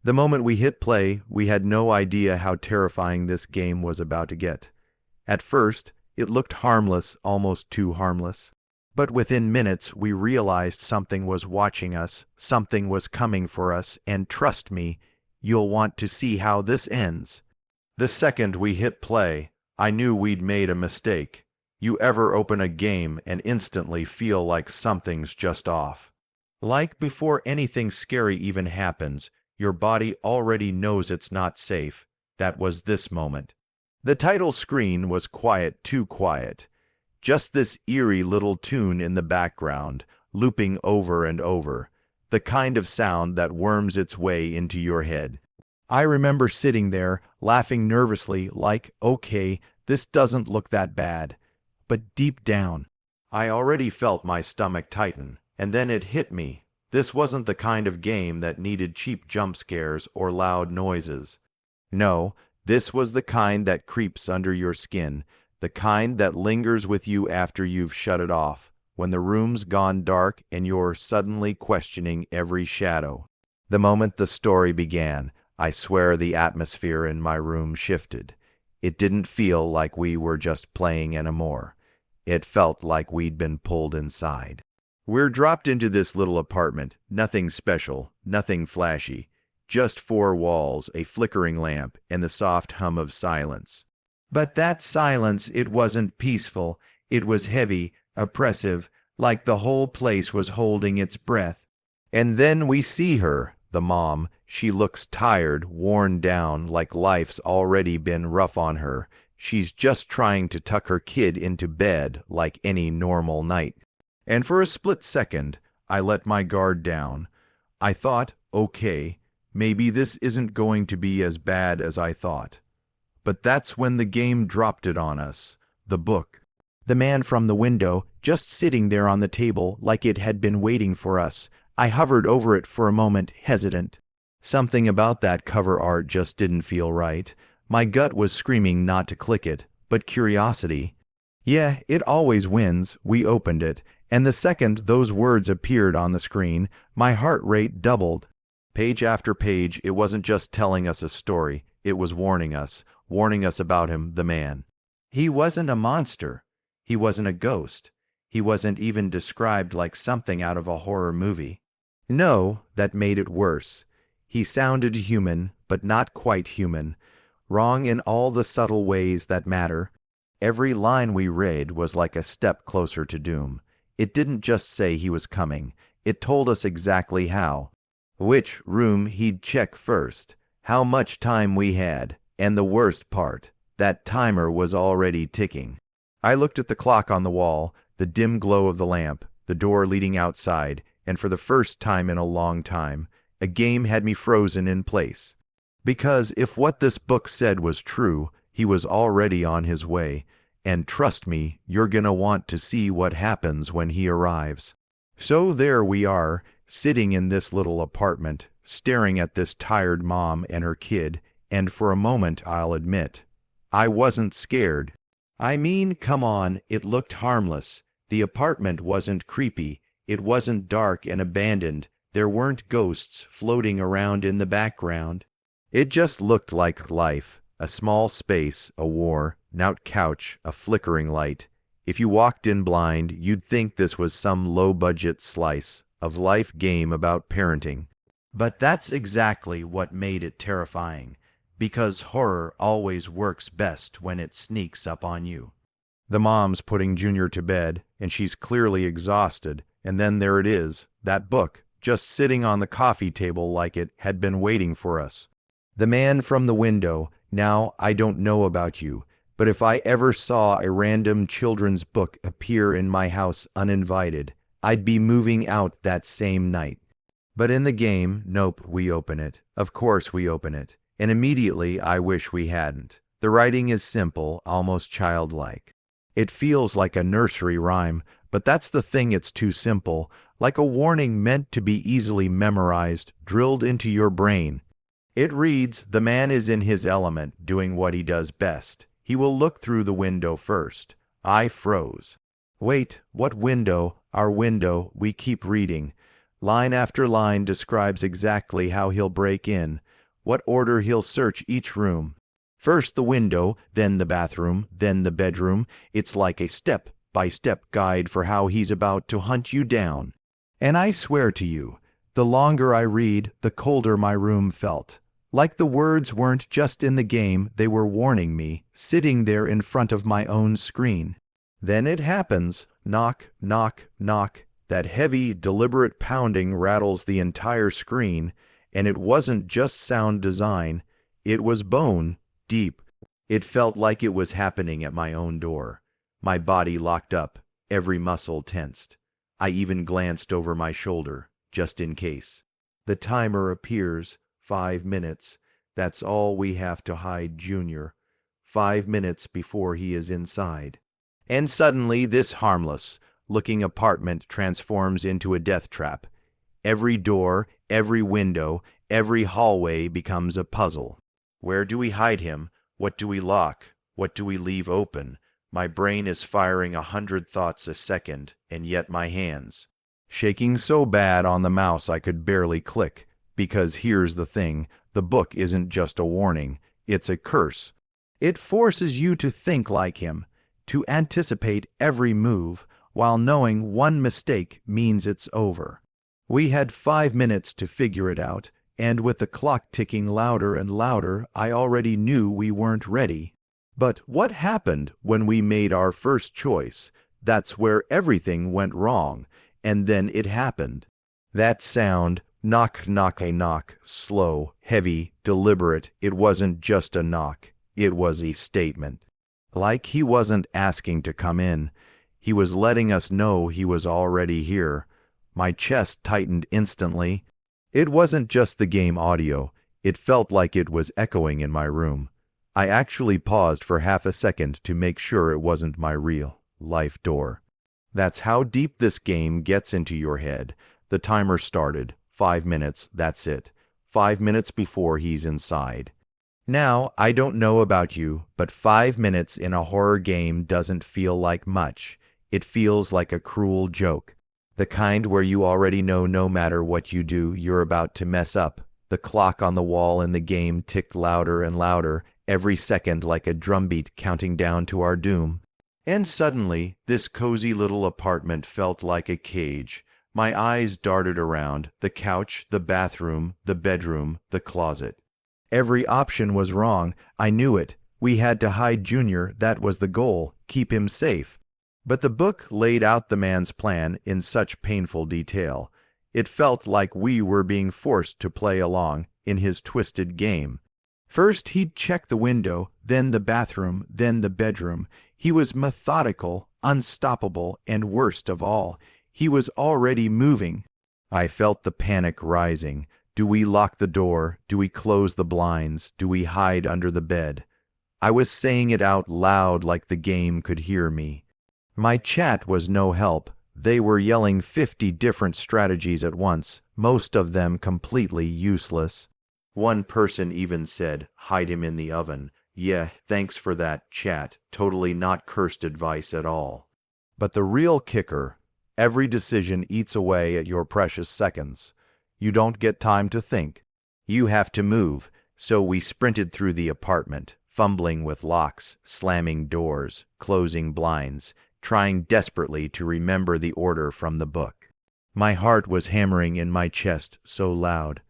The moment we hit play, we had no idea how terrifying this game was about to get. At first, it looked harmless, almost too harmless. But within minutes, we realized something was watching us, something was coming for us, and trust me, you'll want to see how this ends. The second we hit play, I knew we'd made a mistake. You ever open a game and instantly feel like something's just off? Like before anything scary even happens, your body already knows it's not safe. That was this moment. The title screen was quiet, too quiet. Just this eerie little tune in the background, looping over and over, the kind of sound that worms its way into your head. I remember sitting there, laughing nervously, like, okay, this doesn't look that bad. But deep down, I already felt my stomach tighten, and then it hit me. This wasn't the kind of game that needed cheap jump scares or loud noises. No, this was the kind that creeps under your skin, the kind that lingers with you after you've shut it off, when the room's gone dark and you're suddenly questioning every shadow. The moment the story began, I swear the atmosphere in my room shifted. It didn't feel like we were just playing anymore. It felt like we'd been pulled inside. We're dropped into this little apartment, nothing special, nothing flashy, just four walls, a flickering lamp, and the soft hum of silence. But that silence, it wasn't peaceful. It was heavy, oppressive, like the whole place was holding its breath. And then we see her, the mom. She looks tired, worn down, like life's already been rough on her. She's just trying to tuck her kid into bed like any normal night. And for a split second, I let my guard down. I thought, okay, maybe this isn't going to be as bad as I thought. But that's when the game dropped it on us, the book. The man from the window, just sitting there on the table like it had been waiting for us. I hovered over it for a moment, hesitant. Something about that cover art just didn't feel right. My gut was screaming not to click it, but curiosity. Yeah, it always wins. We opened it, and the second those words appeared on the screen, my heart rate doubled. Page after page, it wasn't just telling us a story, it was warning us about him, the man. He wasn't a monster. He wasn't a ghost. He wasn't even described like something out of a horror movie. No, that made it worse. He sounded human, but not quite human. Wrong in all the subtle ways that matter. Every line we read was like a step closer to doom. It didn't just say he was coming. It told us exactly how. Which room he'd check first. How much time we had. And the worst part, that timer was already ticking. I looked at the clock on the wall, the dim glow of the lamp, the door leading outside, and for the first time in a long time, a game had me frozen in place. Because if what this book said was true, he was already on his way, and trust me, you're gonna want to see what happens when he arrives. So there we are, sitting in this little apartment, staring at this tired mom and her kid, and for a moment, I'll admit, I wasn't scared. I mean, come on, it looked harmless. The apartment wasn't creepy. It wasn't dark and abandoned. There weren't ghosts floating around in the background. It just looked like life. A small space, a worn out couch, a flickering light. If you walked in blind, you'd think this was some low-budget slice of life game about parenting. But that's exactly what made it terrifying. Because horror always works best when it sneaks up on you. The mom's putting Junior to bed, and she's clearly exhausted, and then there it is, that book, just sitting on the coffee table like it had been waiting for us. The man from the window. Now, I don't know about you, but if I ever saw a random children's book appear in my house uninvited, I'd be moving out that same night. But in the game, nope, we open it. Of course we open it. And immediately I wish we hadn't. The writing is simple, almost childlike. It feels like a nursery rhyme, but that's the thing, it's too simple, like a warning meant to be easily memorized, drilled into your brain. It reads, the man is in his element, doing what he does best. He will look through the window first. I froze. Wait, what window? Our window, we keep reading. Line after line describes exactly how he'll break in. what order he'll search each room. First the window, then the bathroom, then the bedroom. It's like a step-by-step guide for how he's about to hunt you down. And I swear to you, the longer I read, the colder my room felt. Like the words weren't just in the game, they were warning me, sitting there in front of my own screen. Then it happens. Knock, knock, knock. That heavy, deliberate pounding rattles the entire screen, and it wasn't just sound design, it was bone deep. It felt like it was happening at my own door. My body locked up, every muscle tensed. I even glanced over my shoulder, just in case. The timer appears, 5 minutes. That's all we have to hide Junior. 5 minutes before he is inside. And suddenly this harmless-looking apartment transforms into a death trap. Every door, every window, every hallway becomes a puzzle. Where do we hide him? What do we lock? What do we leave open? My brain is firing 100 thoughts a second, and yet my hands, shaking so bad on the mouse I could barely click. Because here's the thing, the book isn't just a warning, it's a curse. It forces you to think like him, to anticipate every move, while knowing one mistake means it's over. We had 5 minutes to figure it out, and with the clock ticking louder and louder, I already knew we weren't ready. But what happened when we made our first choice? That's where everything went wrong, and then it happened. That sound, knock, knock, a knock, slow, heavy, deliberate, it wasn't just a knock, it was a statement. Like he wasn't asking to come in, he was letting us know he was already here. My chest tightened instantly. It wasn't just the game audio, it felt like it was echoing in my room. I actually paused for half a second to make sure it wasn't my real life door. That's how deep this game gets into your head. The timer started. 5 minutes, that's it. 5 minutes before he's inside. Now, I don't know about you, but 5 minutes in a horror game doesn't feel like much. It feels like a cruel joke. The kind where you already know no matter what you do, you're about to mess up. The clock on the wall in the game ticked louder and louder, every second like a drumbeat counting down to our doom. And suddenly, this cozy little apartment felt like a cage. My eyes darted around, the couch, the bathroom, the bedroom, the closet. Every option was wrong. I knew it. We had to hide Junior, that was the goal, keep him safe. But the book laid out the man's plan in such painful detail. It felt like we were being forced to play along in his twisted game. First he'd check the window, then the bathroom, then the bedroom. He was methodical, unstoppable, and worst of all, he was already moving. I felt the panic rising. Do we lock the door? Do we close the blinds? Do we hide under the bed? I was saying it out loud like the game could hear me. My chat was no help. They were yelling 50 different strategies at once, most of them completely useless. One person even said, hide him in the oven. Yeah, thanks for that, chat. Totally not cursed advice at all. But the real kicker, every decision eats away at your precious seconds. You don't get time to think. You have to move. So we sprinted through the apartment, fumbling with locks, slamming doors, closing blinds, trying desperately to remember the order from the book. My heart was hammering in my chest so loud.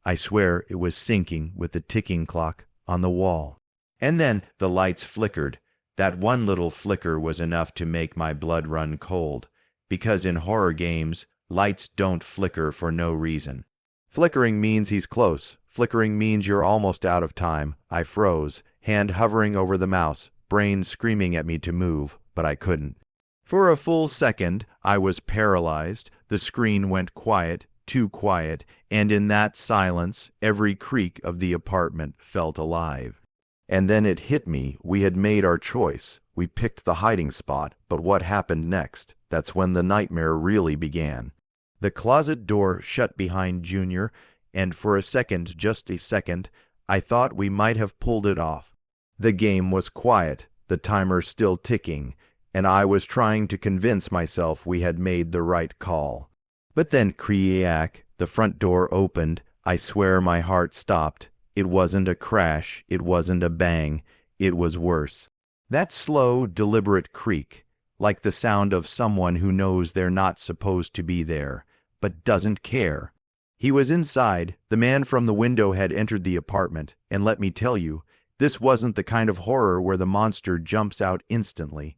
I swear it was syncing with the ticking clock on the wall. And then the lights flickered. That one little flicker was enough to make my blood run cold. Because in horror games, lights don't flicker for no reason. Flickering means he's close. Flickering means you're almost out of time. I froze, hand hovering over the mouse, brain screaming at me to move, but I couldn't. For a full second, I was paralyzed. The screen went quiet, too quiet, and in that silence, every creak of the apartment felt alive. And then it hit me. We had made our choice. We picked the hiding spot, but what happened next? That's when the nightmare really began. The closet door shut behind Junior, and for a second, just a second, I thought we might have pulled it off. The game was quiet, the timer still ticking, and I was trying to convince myself we had made the right call. But then, creack, the front door opened. I swear my heart stopped. It wasn't a crash, it wasn't a bang, it was worse. That slow, deliberate creak, like the sound of someone who knows they're not supposed to be there, but doesn't care. He was inside. The man from the window had entered the apartment, and let me tell you, this wasn't the kind of horror where the monster jumps out instantly.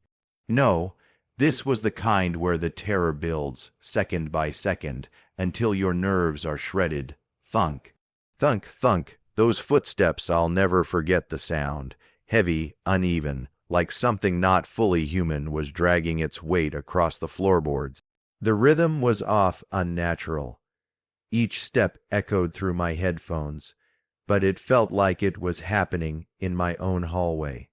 No, this was the kind where the terror builds, second by second, until your nerves are shredded. Thunk, thunk, thunk. Those footsteps, I'll never forget the sound. Heavy, uneven, like something not fully human was dragging its weight across the floorboards. The rhythm was off, unnatural. Each step echoed through my headphones, but it felt like it was happening in my own hallway.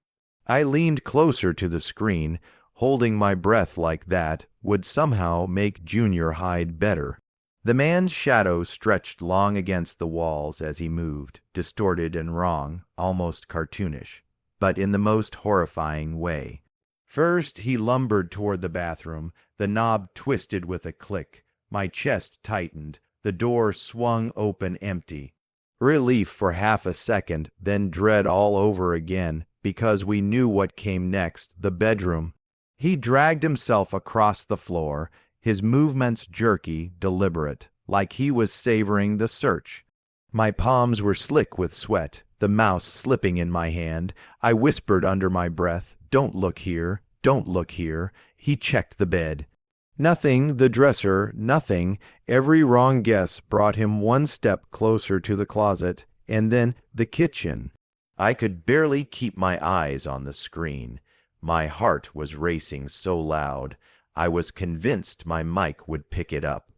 I leaned closer to the screen. Holding my breath like that would somehow make Junior hide better. The man's shadow stretched long against the walls as he moved, distorted and wrong, almost cartoonish, but in the most horrifying way. First, he lumbered toward the bathroom. The knob twisted with a click. My chest tightened. The door swung open empty. Relief for half a second, then dread all over again, because we knew what came next, the bedroom. He dragged himself across the floor, his movements jerky, deliberate, like he was savoring the search. My palms were slick with sweat, the mouse slipping in my hand. I whispered under my breath, "Don't look here, don't look here." He checked the bed. Nothing, the dresser, nothing. Every wrong guess brought him one step closer to the closet, and then the kitchen. I could barely keep my eyes on the screen. My heart was racing so loud, I was convinced my mic would pick it up.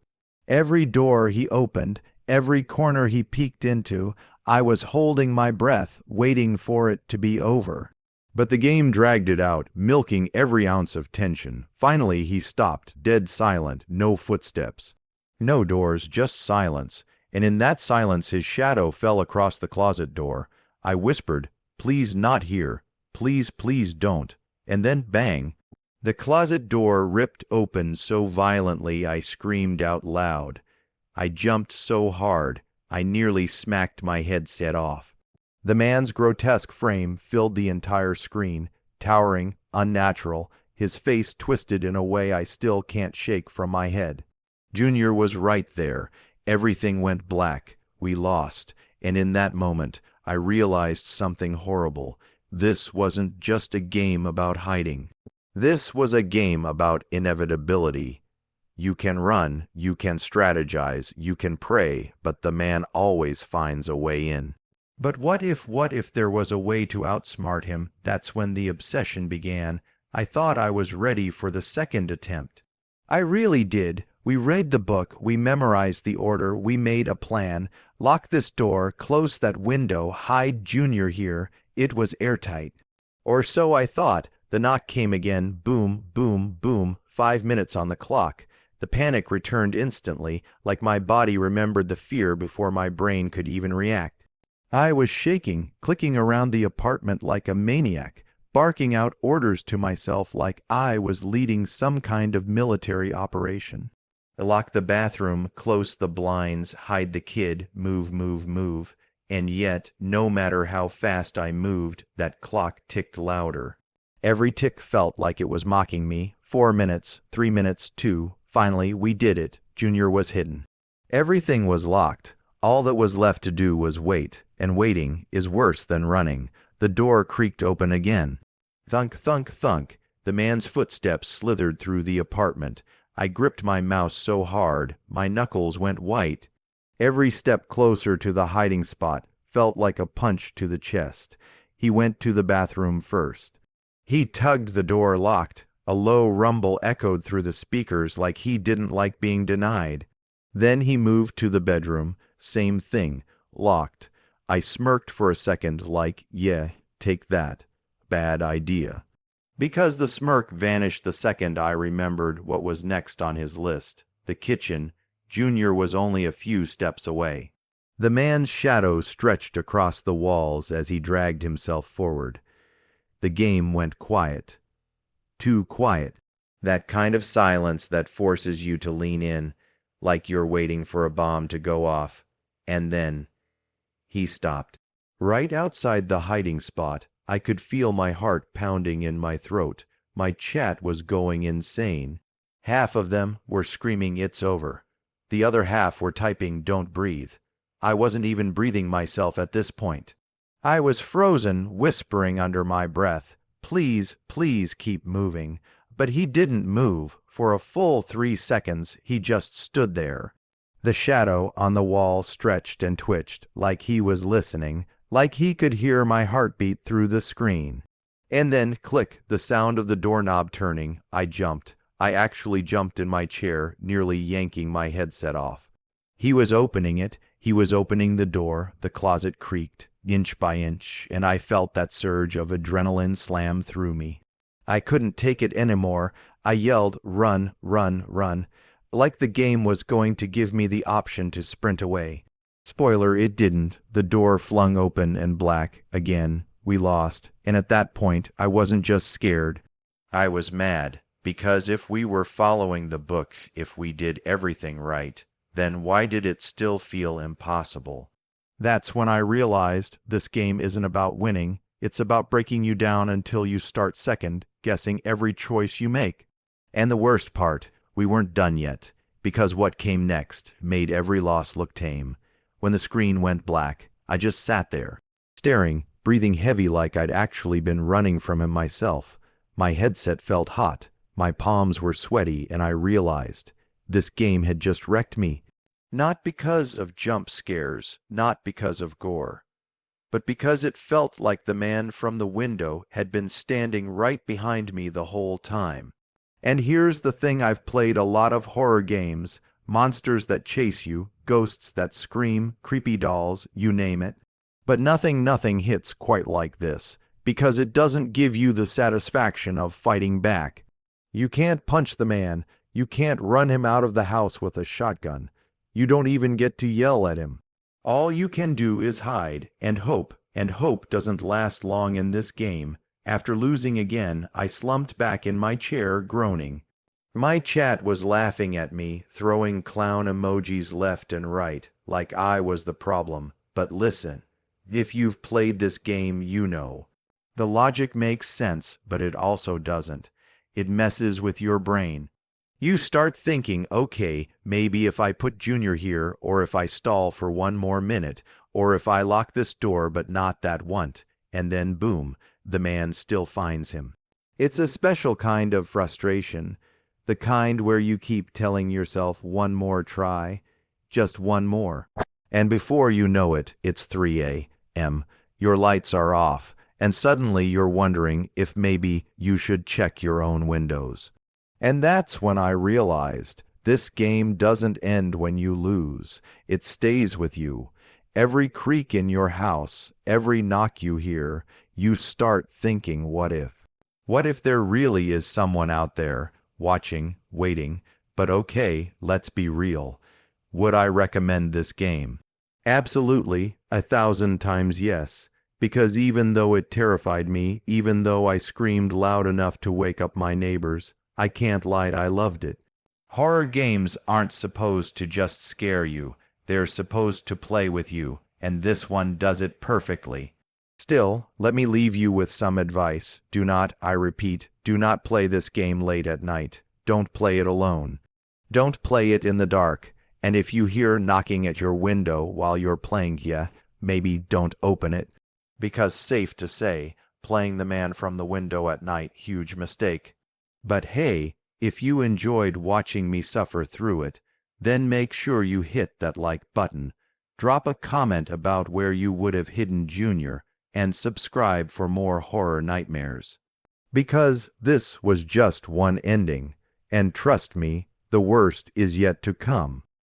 Every door he opened, every corner he peeked into, I was holding my breath, waiting for it to be over. But the game dragged it out, milking every ounce of tension. Finally he stopped, dead silent, no footsteps. No doors, just silence. And in that silence his shadow fell across the closet door. I whispered, "Please not here. Please, please don't." And then bang! The closet door ripped open so violently I screamed out loud. I jumped so hard, I nearly smacked my headset off. The man's grotesque frame filled the entire screen, towering, unnatural, his face twisted in a way I still can't shake from my head. Junior was right there. Everything went black. We lost. And in that moment, I realized something horrible. This wasn't just a game about hiding. This was a game about inevitability. You can run, you can strategize, you can pray, but the man always finds a way in. But what if there was a way to outsmart him? That's when the obsession began. I thought I was ready for the second attempt. I really did. We read the book, we memorized the order, we made a plan. Lock this door, close that window, hide Junior here. It was airtight. Or so I thought. The knock came again, boom, boom, boom, 5 minutes on the clock. The panic returned instantly, like my body remembered the fear before my brain could even react. I was shaking, clicking around the apartment like a maniac, barking out orders to myself like I was leading some kind of military operation. Lock the bathroom, close the blinds, hide the kid, move, move, move. And yet, no matter how fast I moved, that clock ticked louder. Every tick felt like it was mocking me. 4 minutes, 3 minutes, 2. Finally, we did it. Junior was hidden. Everything was locked. All that was left to do was wait, and waiting is worse than running. The door creaked open again. Thunk, thunk, thunk. The man's footsteps slithered through the apartment. I gripped my mouse so hard, my knuckles went white. Every step closer to the hiding spot felt like a punch to the chest. He went to the bathroom first. He tugged the door locked. A low rumble echoed through the speakers like he didn't like being denied. Then he moved to the bedroom. Same thing, locked. I smirked for a second like, yeah, take that. Bad idea. Because the smirk vanished the second I remembered what was next on his list. The kitchen. Junior was only a few steps away. The man's shadow stretched across the walls as he dragged himself forward. The game went quiet. Too quiet. That kind of silence that forces you to lean in, like you're waiting for a bomb to go off. And then he stopped. Right outside the hiding spot, I could feel my heart pounding in my throat. My chat was going insane. Half of them were screaming, "It's over." The other half were typing, "Don't breathe." I wasn't even breathing myself at this point. I was frozen, whispering under my breath, "Please, please keep moving." But he didn't move. For a full 3 seconds, he just stood there. The shadow on the wall stretched and twitched, like he was listening, like he could hear my heartbeat through the screen. And then, click, the sound of the doorknob turning. I jumped. I actually jumped in my chair, nearly yanking my headset off. He was opening it. He was opening the door. The closet creaked, inch by inch, and I felt that surge of adrenaline slam through me. I couldn't take it anymore. I yelled, "Run, run, run," like the game was going to give me the option to sprint away. Spoiler, it didn't. The door flung open and black. Again, we lost. And at that point, I wasn't just scared. I was mad. Because if we were following the book, if we did everything right, then why did it still feel impossible? That's when I realized this game isn't about winning. It's about breaking you down until you start second, guessing every choice you make. And the worst part, we weren't done yet, because what came next made every loss look tame. When the screen went black, I just sat there, staring, breathing heavy like I'd actually been running from him myself. My headset felt hot. My palms were sweaty, and I realized this game had just wrecked me. Not because of jump scares, not because of gore, but because it felt like the man from the window had been standing right behind me the whole time. And here's the thing, I've played a lot of horror games, monsters that chase you, ghosts that scream, creepy dolls, you name it. But nothing hits quite like this, because it doesn't give you the satisfaction of fighting back. You can't punch the man. You can't run him out of the house with a shotgun. You don't even get to yell at him. All you can do is hide and hope doesn't last long in this game. After losing again, I slumped back in my chair, groaning. My chat was laughing at me, throwing clown emojis left and right, like I was the problem. But listen, if you've played this game, you know. The logic makes sense, but it also doesn't. It messes with your brain. You start thinking, okay, maybe if I put Junior here, or if I stall for 1 more minute, or if I lock this door but not that one, and then boom, the man still finds him. It's a special kind of frustration, the kind where you keep telling yourself 1 more try, just 1 more. And before you know it, it's 3 a.m., your lights are off, and suddenly you're wondering if maybe you should check your own windows. And that's when I realized this game doesn't end when you lose. It stays with you. Every creak in your house, every knock you hear, you start thinking, what if? What if there really is someone out there, watching, waiting? But okay, let's be real. Would I recommend this game? Absolutely, 1,000 times yes. Because even though it terrified me, even though I screamed loud enough to wake up my neighbors, I can't lie, I loved it. Horror games aren't supposed to just scare you. They're supposed to play with you, and this one does it perfectly. Still, let me leave you with some advice. Do not, I repeat, do not play this game late at night. Don't play it alone. Don't play it in the dark. And if you hear knocking at your window while you're playing, maybe don't open it. Because safe to say, playing the man from the window at night, huge mistake. But hey, if you enjoyed watching me suffer through it, then make sure you hit that like button, drop a comment about where you would have hidden Junior, and subscribe for more horror nightmares. Because this was just one ending, and trust me, the worst is yet to come.